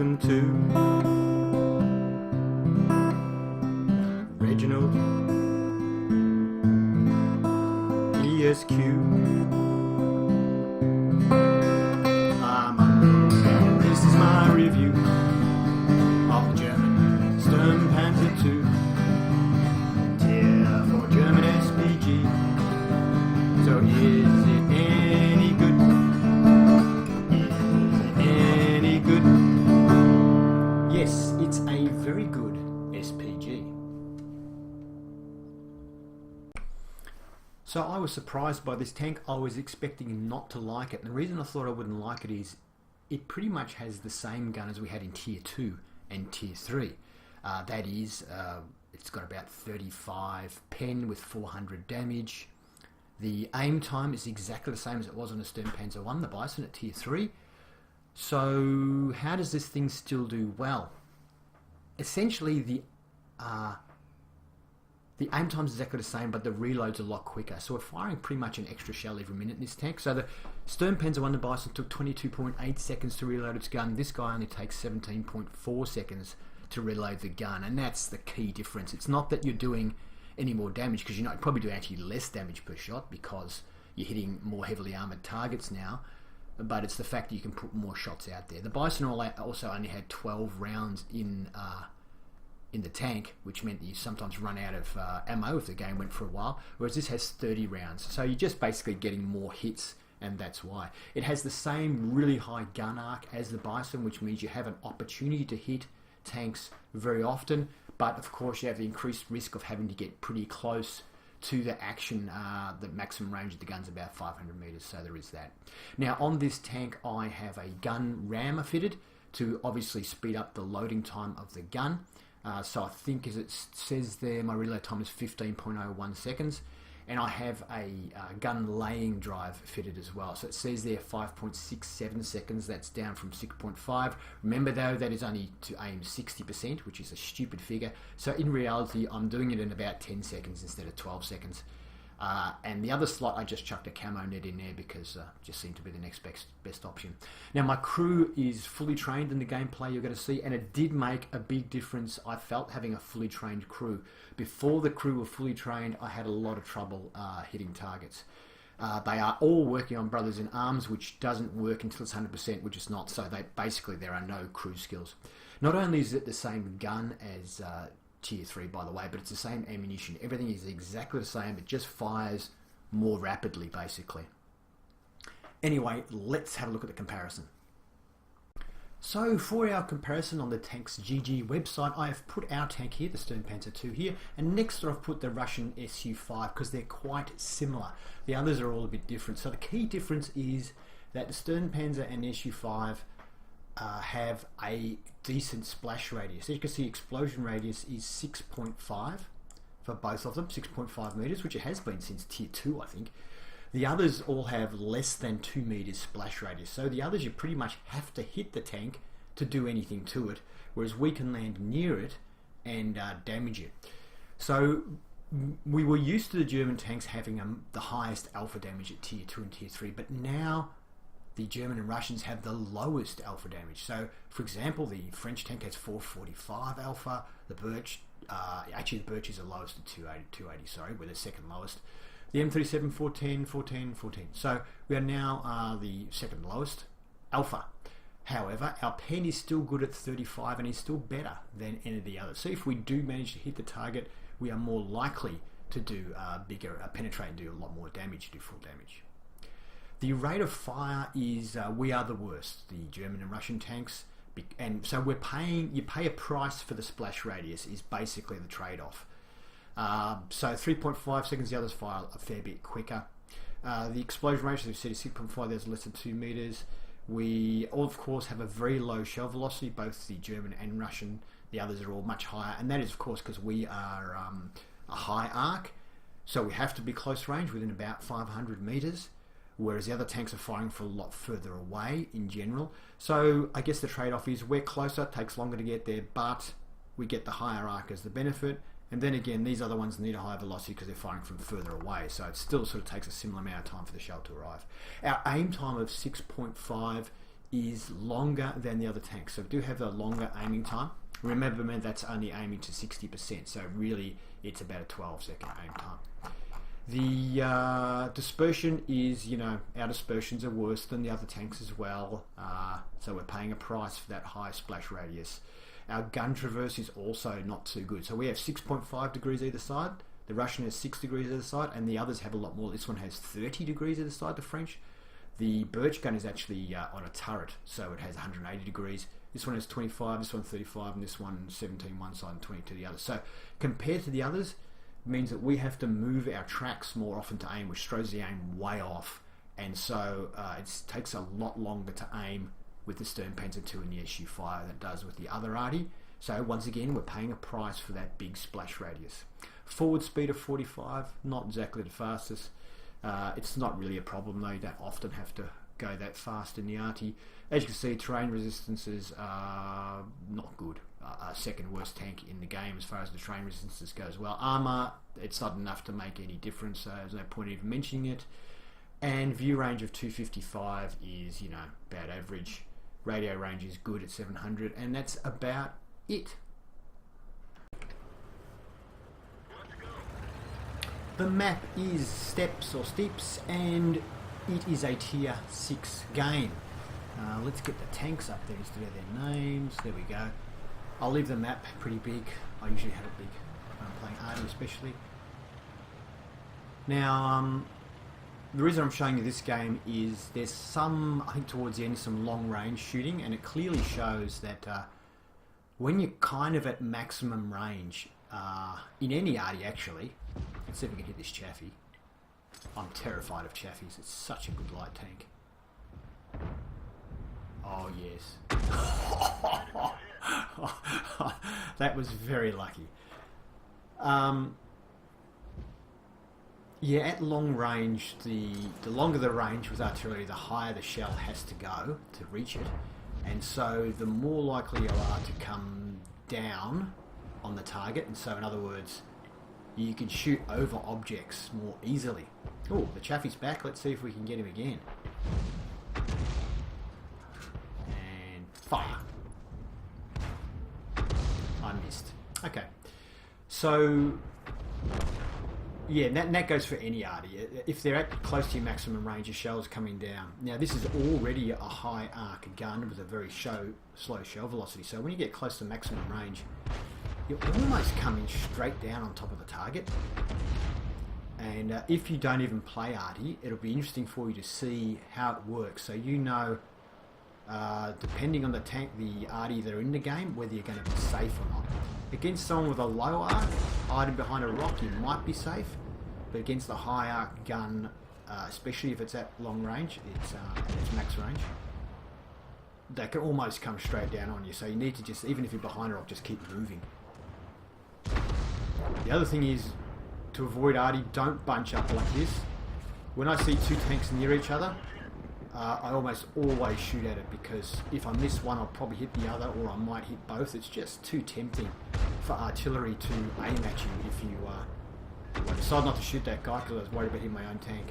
Sturmpanzer II, Reginaldesq. And this is my review of the German Sturmpanzer II, tier for German SPG. So is it any good? Is it any good? Yes, it's a very good SPG. So I was surprised by this tank. I was expecting not to like it, and the reason I thought I wouldn't like it is it pretty much has the same gun as we had in tier 2 and tier 3. That is, it's got about 35 pen with 400 damage. The aim time is exactly the same as it was on a Sturmpanzer I, the Bison, at tier 3. So how does this thing still do well? Essentially, the aim time is exactly the same, but the reload's a lot quicker. So we're firing pretty much an extra shell every minute in this tank. So the Sturmpanzer I, the Bison, took 22.8 seconds to reload its gun. This guy only takes 17.4 seconds to reload the gun, and that's the key difference. It's not that you're doing any more damage, because you're probably doing actually less damage per shot because you're hitting more heavily armoured targets now, but it's the fact that you can put more shots out there. The Bison also only had 12 rounds in the tank, which meant that you sometimes run out of ammo if the game went for a while, whereas this has 30 rounds. So you're just basically getting more hits, and that's why. It has the same really high gun arc as the Bison, which means you have an opportunity to hit tanks very often, but of course you have the increased risk of having to get pretty close to the action. The maximum range of the gun's about 500 meters, so there is that. Now on this tank I have a gun rammer fitted to obviously speed up the loading time of the gun. So I think, as it says there, my reload time is 15.01 seconds, and I have a gun laying drive fitted as well. So it says there 5.67 seconds. That's down from 6.5. Remember though, that is only to aim 60%, which is a stupid figure. So in reality, I'm doing it in about 10 seconds instead of 12 seconds. And the other slot, I just chucked a camo net in there because it just seemed to be the next best option. Now my crew is fully trained in the gameplay you're going to see, and it did make a big difference, I felt, having a fully trained crew. Before the crew were fully trained, I had a lot of trouble hitting targets. They are all working on Brothers in Arms, which doesn't work until it's 100%, which is not, so there are no crew skills. Not only is it the same gun as tier 3, by the way, but it's the same ammunition. Everything is exactly the same. It just fires more rapidly, basically. Anyway, let's have a look at the comparison. So for our comparison on the Tanks GG website, I have put our tank here, the Sturmpanzer II here, and next I've put the Russian Su-5 because they're quite similar. The others are all a bit different. So the key difference is that the Sturmpanzer and Su-5 have a decent splash radius. As you can see, explosion radius is 6.5 for both of them, 6.5 meters, which it has been since tier 2, I think. The others all have less than 2 meters splash radius. So the others, you pretty much have to hit the tank to do anything to it, whereas we can land near it and damage it. So we were used to the German tanks having the highest alpha damage at tier 2 and tier 3, but now the German and Russians have the lowest alpha damage. So, for example, the French tank has 445 alpha. The Birch, actually the Birch is the lowest at 280, sorry, we're the second lowest. The M37, 410, 14, 14. So we are now the second lowest alpha. However, our pen is still good at 35 and is still better than any of the others. So if we do manage to hit the target, we are more likely to do penetrate and do a lot more damage, do full damage. The rate of fire is, we are the worst, the German and Russian tanks, and so you pay a price for the splash radius is basically the trade-off. So 3.5 seconds, the others fire a fair bit quicker. The explosion rate, as we've said, is 6.5, there's less than 2 meters. We all, of course, have a very low shell velocity, both the German and Russian. The others are all much higher, and that is, of course, because we are a high arc, so we have to be close range within about 500 meters. Whereas the other tanks are firing from a lot further away in general. So I guess the trade-off is we're closer, it takes longer to get there, but we get the higher arc as the benefit. And then again, these other ones need a higher velocity because they're firing from further away, so it still sort of takes a similar amount of time for the shell to arrive. Our aim time of 6.5 is longer than the other tanks, so we do have a longer aiming time. Remember, man, that's only aiming to 60%, so really it's about a 12-second aim time. The dispersion is, our dispersions are worse than the other tanks as well, so we're paying a price for that high splash radius. Our gun traverse is also not too good, so we have 6.5 degrees either side. The Russian has 6 degrees either side, and the others have a lot more. This one has 30 degrees either side, the French. The Birch gun is actually on a turret, so it has 180 degrees. This one has 25, this one 35, and this one 17 one side and 22 the other. So compared to the others, it means that we have to move our tracks more often to aim, which throws the aim way off. And so it takes a lot longer to aim with the Sturmpanzer II and the SU-5 than it does with the other arty. So once again, we're paying a price for that big splash radius. Forward speed of 45, not exactly the fastest. It's not really a problem though, you don't often have to go that fast in the arty. As you can see, terrain resistances are not good. Second worst tank in the game as far as the terrain resistances goes. Well, armour, it's not enough to make any difference, so there's no point in even mentioning it. And view range of 255 is, about average. Radio range is good at 700, and that's about it. The map is Steps or Steeps, and it is a tier 6 game. Let's get the tanks up there instead of their names. There we go. I'll leave the map pretty big. I usually have it big when I'm playing Arty especially. Now, the reason I'm showing you this game is there's some, I think towards the end, some long range shooting, and it clearly shows that when you're kind of at maximum range, in any Arty actually, let's see if we can hit this Chaffee. I'm terrified of Chaffies, it's such a good light tank. Oh yes. That was very lucky. Yeah, at long range, the longer the range with artillery, the higher the shell has to go to reach it. And so the more likely you are to come down on the target. And so in other words, you can shoot over objects more easily. Oh, the Chaffee's back. Let's see if we can get him again. And fire. I missed. Okay. So, yeah, that goes for any arty. If they're at close to your maximum range, your shell's coming down. Now, this is already a high arc gun with a very slow shell velocity. So when you get close to maximum range, you're almost coming straight down on top of the target. And if you don't even play arty, it'll be interesting for you to see how it works. So depending on the tank, the arty that are in the game, whether you're going to be safe or not. Against someone with a low arc, hiding behind a rock, you might be safe. But against the high arc gun, especially if it's at long range, it's max range, they can almost come straight down on you. So you need to just, even if you're behind a rock, just keep moving. The other thing is, to avoid arty, don't bunch up like this. When I see two tanks near each other, I almost always shoot at it, because if I miss one, I'll probably hit the other, or I might hit both. It's just too tempting for artillery to aim at you if you I decided not to shoot that guy because I was worried about hitting my own tank.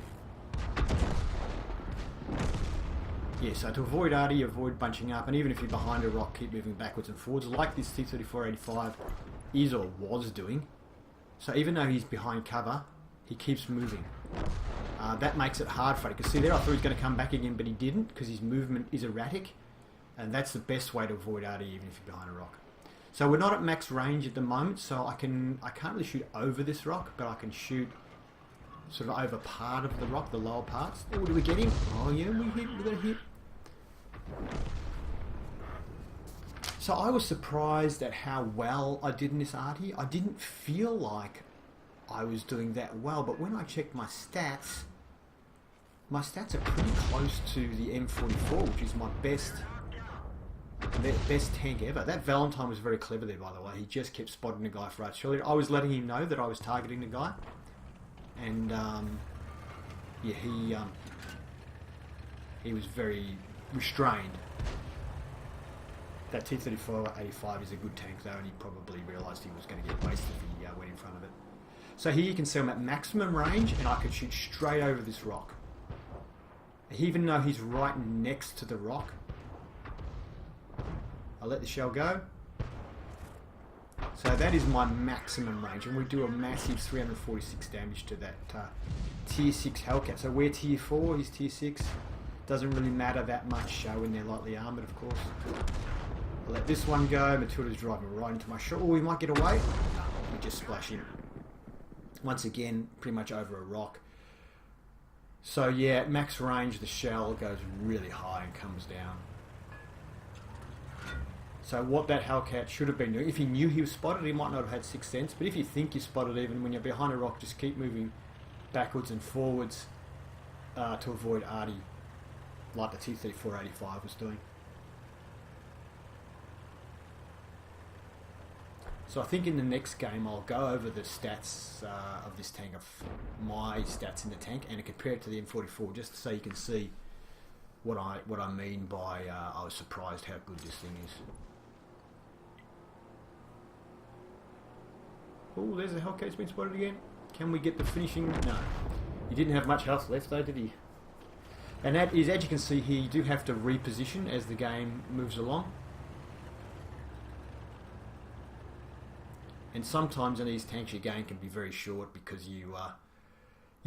Yeah, so to avoid arty, avoid bunching up, and even if you're behind a rock, keep moving backwards and forwards, like this T-34-85 is or was doing. So even though he's behind cover, he keeps moving. That makes it hard for it. You can see there, I thought he was going to come back again, but he didn't, because his movement is erratic, and that's the best way to avoid arty, even if you're behind a rock. So we're not at max range at the moment, so I can't really shoot over this rock, but I can shoot sort of over part of the rock, the lower parts. Oh, did we get him? Oh yeah, we got a hit. So I was surprised at how well I did in this arty. I didn't feel like I was doing that well, but when I checked my stats are pretty close to the M44, which is my best tank ever. That Valentine was very clever there, by the way. He just kept spotting the guy for artillery. I was letting him know that I was targeting the guy, and yeah, he was very restrained. That T-34-85 is a good tank though, and he probably realised he was going to get wasted if he went in front of it. So here you can see I'm at maximum range, and I could shoot straight over this rock. Even though he's right next to the rock, I'll let the shell go. So that is my maximum range, and we do a massive 346 damage to that tier 6 Hellcat. So we're tier 4, he's tier 6. Doesn't really matter that much when they're lightly armoured, of course. I'll let this one go. Matilda's driving right into my shot. Oh, we might get away. No, we just splash him. Once again, pretty much over a rock. So yeah, at max range, the shell goes really high and comes down. So what that Hellcat should have been doing, if he knew he was spotted, he might not have had 6th sense, but if you think you're spotted, even when you're behind a rock, just keep moving backwards and forwards to avoid arty, like the T-3485 was doing. So I think in the next game I'll go over the stats of this tank, of my stats in the tank, and compare it to the M44, just so you can see what I mean by I was surprised how good this thing is. Oh, there's the Hellcat's been spotted again. Can we get the finishing? No. He didn't have much health left though, did he? And that is, as you can see here, you do have to reposition as the game moves along. And sometimes in these tanks your game can be very short because you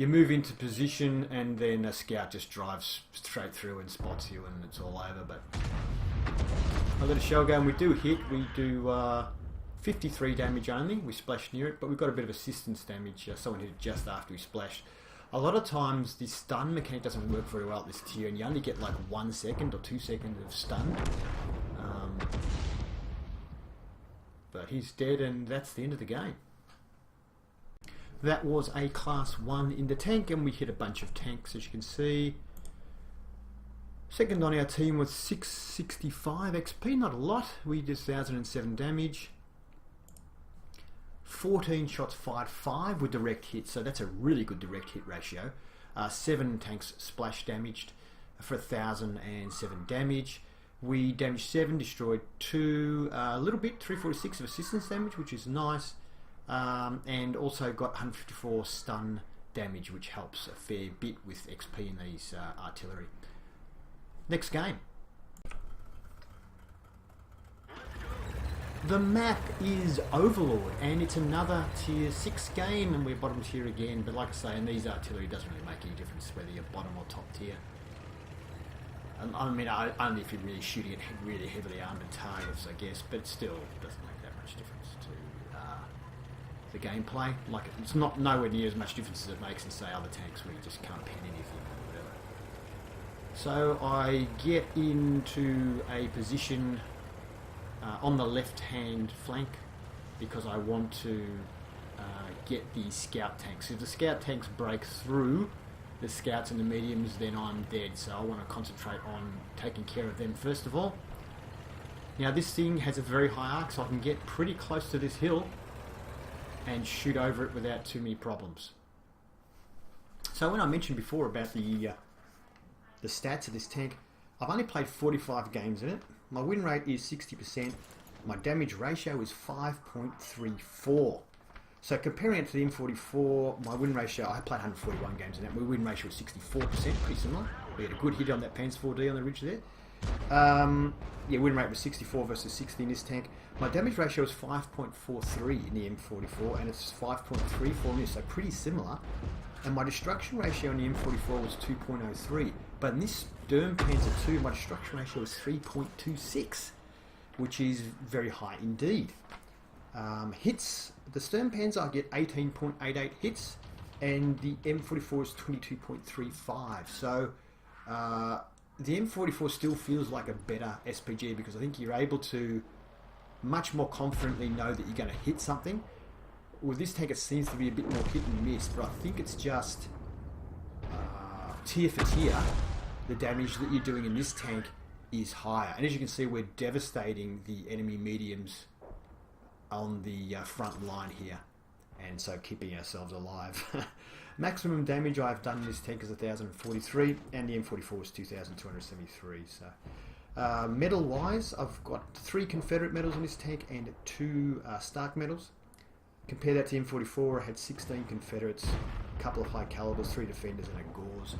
move into position and then a scout just drives straight through and spots you and it's all over. But I let a shell go and we do hit. We do 53 damage only. We splash near it, but we've got a bit of assistance damage. Someone hit it just after we splashed. A lot of times the stun mechanic doesn't work very well at this tier, and you only get like 1 second or 2 seconds of stun. But he's dead, and that's the end of the game. That was a class 1 in the tank, and we hit a bunch of tanks, as you can see. Second on our team was 665 XP, not a lot. We did 1007 damage. 14 shots fired, 5 with direct hits, so that's a really good direct hit ratio. 7 tanks splash damaged for 1007 damage. We damaged 7, destroyed 2, a little bit, 346 of assistance damage, which is nice, and also got 154 stun damage, which helps a fair bit with XP in these artillery. Next game. The map is Overlord, and it's another tier 6 game, and we're bottom tier again, but like I say, in these artillery it doesn't really make any difference whether you're bottom or top tier. I mean, only if you're really shooting at really heavily armoured targets, I guess, but it still doesn't make that much difference to the gameplay. Like, it's not nowhere near as much difference as it makes in, say, other tanks where you just can't pin anything or whatever. So I get into a position on the left-hand flank because I want to get the scout tanks. If the scout tanks break through the scouts and the mediums, then I'm dead, so I want to concentrate on taking care of them first of all. Now this thing has a very high arc, so I can get pretty close to this hill and shoot over it without too many problems. So when I mentioned before about the stats of this tank, I've only played 45 games in it. My win rate is 60%. My damage ratio is 5.34. So comparing it to the M44, my win ratio, I played 141 games in that, my win ratio was 64%, pretty similar. We had a good hit on that Panzer 4D on the ridge there. Yeah, win rate was 64 versus 60 in this tank. My damage ratio is 5.43 in the M44, and it's 5.34 in this, so pretty similar. And my destruction ratio in the M44 was 2.03, but in this Sturmpanzer II, my destruction ratio is 3.26, which is very high indeed. Hits, the Sturmpanzer I get 18.88 hits, and the M44 is 22.35. So the M44 still feels like a better SPG because I think you're able to much more confidently know that you're going to hit something. With this tank it seems to be a bit more hit and miss, but I think it's just tier for tier, the damage that you're doing in this tank is higher. And as you can see, we're devastating the enemy mediums on the front line here, and so keeping ourselves alive. Maximum damage I've done in this tank is 1043, and the M44 is 2273. So medal wise, I've got 3 Confederate medals in this tank and 2 Stark medals. Compare that to M44, I had 16 Confederates, a couple of high calibers, 3 defenders and a Gauze,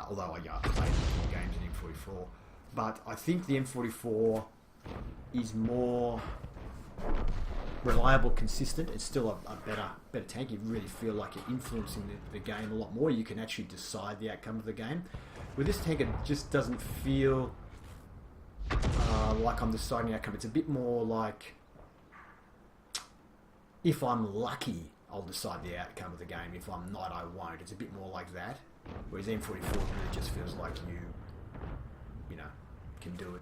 although I played more games in M44. But I think the M44 is more reliable, consistent. It's still a better tank. You really feel like you're influencing the game a lot more. You can actually decide the outcome of the game. With this tank, it just doesn't feel like I'm deciding the outcome. It's a bit more like, if I'm lucky, I'll decide the outcome of the game. If I'm not, I won't. It's a bit more like that. Whereas M44 really just feels like you know, can do it.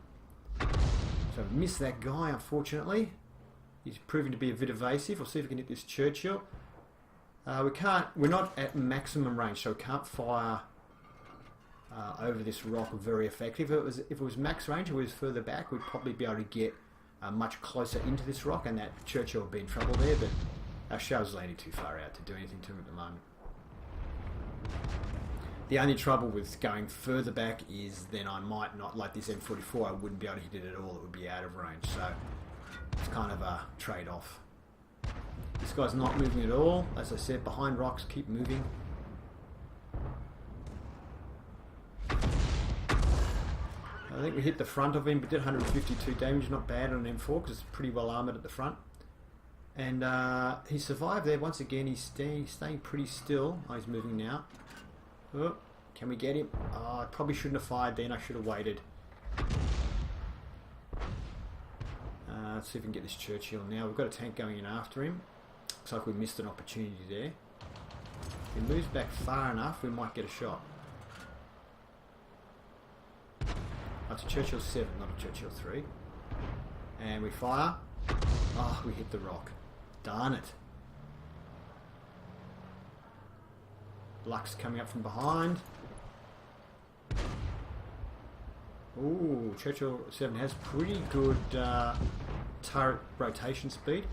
So I've missed that guy, unfortunately. He's proving to be a bit evasive. We'll see if we can hit this Churchill. We're not at maximum range, so we can't fire over this rock very effective. If it was max range, or it was further back, we'd probably be able to get much closer into this rock, and that Churchill would be in trouble there, but our shell's landing too far out to do anything to him at the moment. The only trouble with going further back is then I might not, like this M44, I wouldn't be able to hit it at all. It would be out of range, so it's kind of a trade-off. This guy's not moving at all. As I said, behind rocks, keep moving. I think we hit the front of him, but did 152 damage, not bad on an M4 because it's pretty well armoured at the front. And he survived there. Once again, he's staying pretty still. Oh, he's moving now. Oh, can we get him? Oh, I probably shouldn't have fired then. I should have waited. Let's see if we can get this Churchill now. We've got a tank going in after him. Looks like we missed an opportunity there. If he moves back far enough, we might get a shot. That's a Churchill 7, not a Churchill 3. And we fire. Oh, we hit the rock. Darn it. Lux coming up from behind. Ooh, Churchill 7 has pretty good turret rotation speed.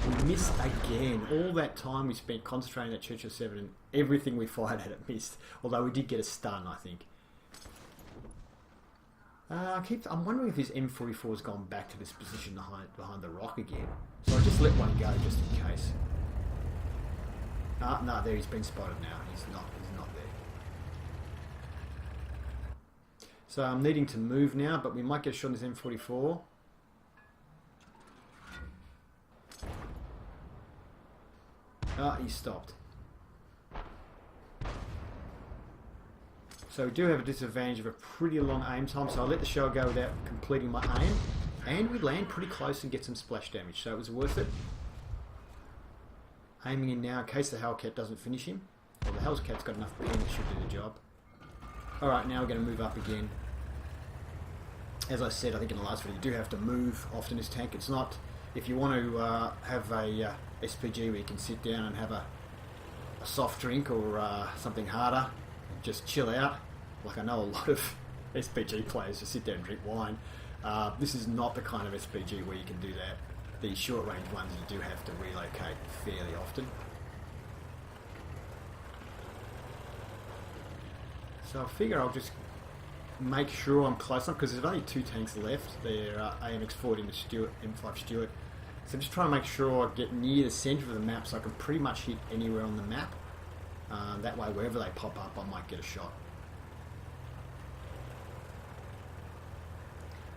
We missed again. All that time we spent concentrating at Churchill 7 and everything we fired at it missed. Although we did get a stun, I think. I'm wondering if his M44 has gone back to this position behind the rock again. So I just let one go just in case. No, there he's been spotted now. He's not there. So I'm needing to move now, but we might get a shot on this M44. He stopped. So we do have a disadvantage of a pretty long aim time, so I'll let the shell go without completing my aim. And we land pretty close and get some splash damage, so it was worth it. Aiming in now in case the Hellcat doesn't finish him. Well, the Hellcat's got enough ping, it should do the job. Alright, now we're going to move up again. As I said, I think in the last video, you do have to move often this tank. It's not, if you want to have a SPG where you can sit down and have a soft drink or something harder, and just chill out. Like I know a lot of SPG players just sit there and drink wine. This is not the kind of SPG where you can do that. The short range ones you do have to relocate fairly often. So I figure I'll just make sure I'm close enough because there's only two tanks left. They're AMX-40 and the M5 Stuart. So I'm just trying to make sure I get near the centre of the map so I can pretty much hit anywhere on the map. That way wherever they pop up I might get a shot.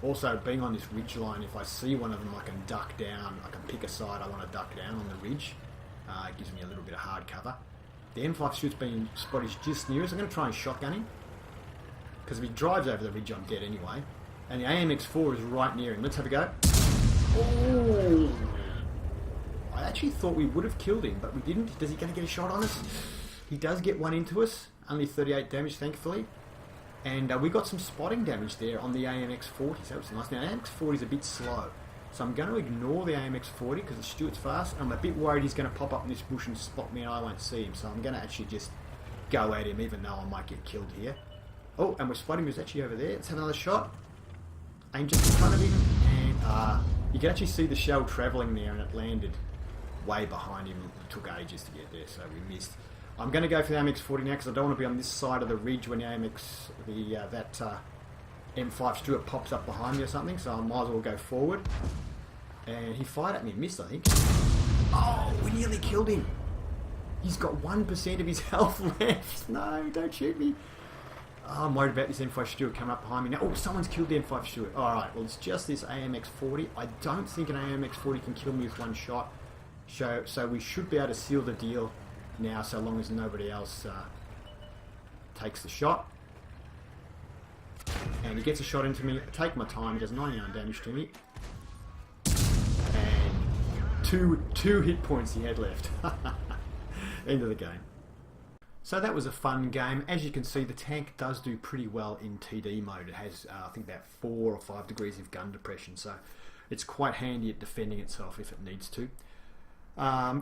Also, being on this ridge line, if I see one of them, I can duck down. I can pick a side I want to duck down on the ridge. It gives me a little bit of hard cover. The M5 Stuart's been spotted just near us. I'm going to try and shotgun him. Because if he drives over the ridge, I'm dead anyway. And the AMX-4 is right near him. Let's have a go. Oh! I actually thought we would have killed him, but we didn't. Is he going to get a shot on us? He does get one into us. Only 38 damage, thankfully. And we got some spotting damage there on the AMX-40, so that was nice. Now, AMX-40 is a bit slow, so I'm going to ignore the AMX-40 because the Stuart's fast. I'm a bit worried he's going to pop up in this bush and spot me and I won't see him, so I'm going to actually just go at him, even though I might get killed here. Oh, and we're spotting him. He's actually over there. Let's have another shot. Aim just in front of him, and you can actually see the shell travelling there, and it landed way behind him. It took ages to get there, so we missed. I'm going to go for the AMX-40 now because I don't want to be on this side of the ridge when the M5 Stuart pops up behind me or something, so I might as well go forward. And he fired at me and missed, I think. Oh, we nearly killed him. He's got 1% of his health left. No, don't shoot me. Oh, I'm worried about this M5 Stuart coming up behind me now. Oh, someone's killed the M5 Stuart. Alright, well, it's just this AMX-40. I don't think an AMX-40 can kill me with one shot. So we should be able to seal the deal now, so long as nobody else takes the shot. And he gets a shot into me. I take my time. He does 99 damage to me. And two hit points he had left. End of the game. So that was a fun game. As you can see, the tank does do pretty well in TD mode. It has, I think, about 4 or 5 degrees of gun depression, so it's quite handy at defending itself if it needs to.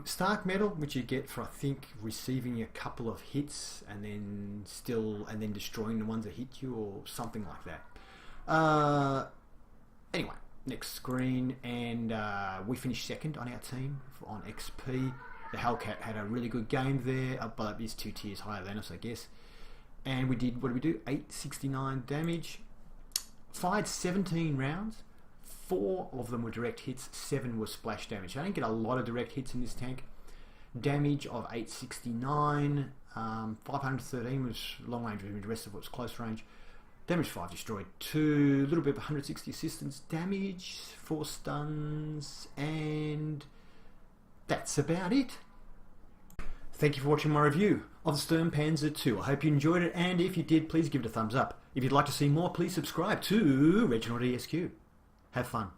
Stark Medal, which you get for, I think, receiving a couple of hits and then destroying the ones that hit you, or something like that. Anyway, next screen, and we finished second on our team on XP. The Hellcat had a really good game there, but he's 2 tiers higher than us, I guess. And we did, what did we do? 869 damage. Fired 17 rounds. 4 of them were direct hits, 7 were splash damage. I didn't get a lot of direct hits in this tank. Damage of 869. 513 was long range, the rest of it was close range. Damage 5 destroyed 2. A little bit of 160 assistance damage, 4 stuns, and that's about it. Thank you for watching my review of the Sturmpanzer II. I hope you enjoyed it, and if you did, please give it a thumbs up. If you'd like to see more, please subscribe to Reginaldesq. Have fun.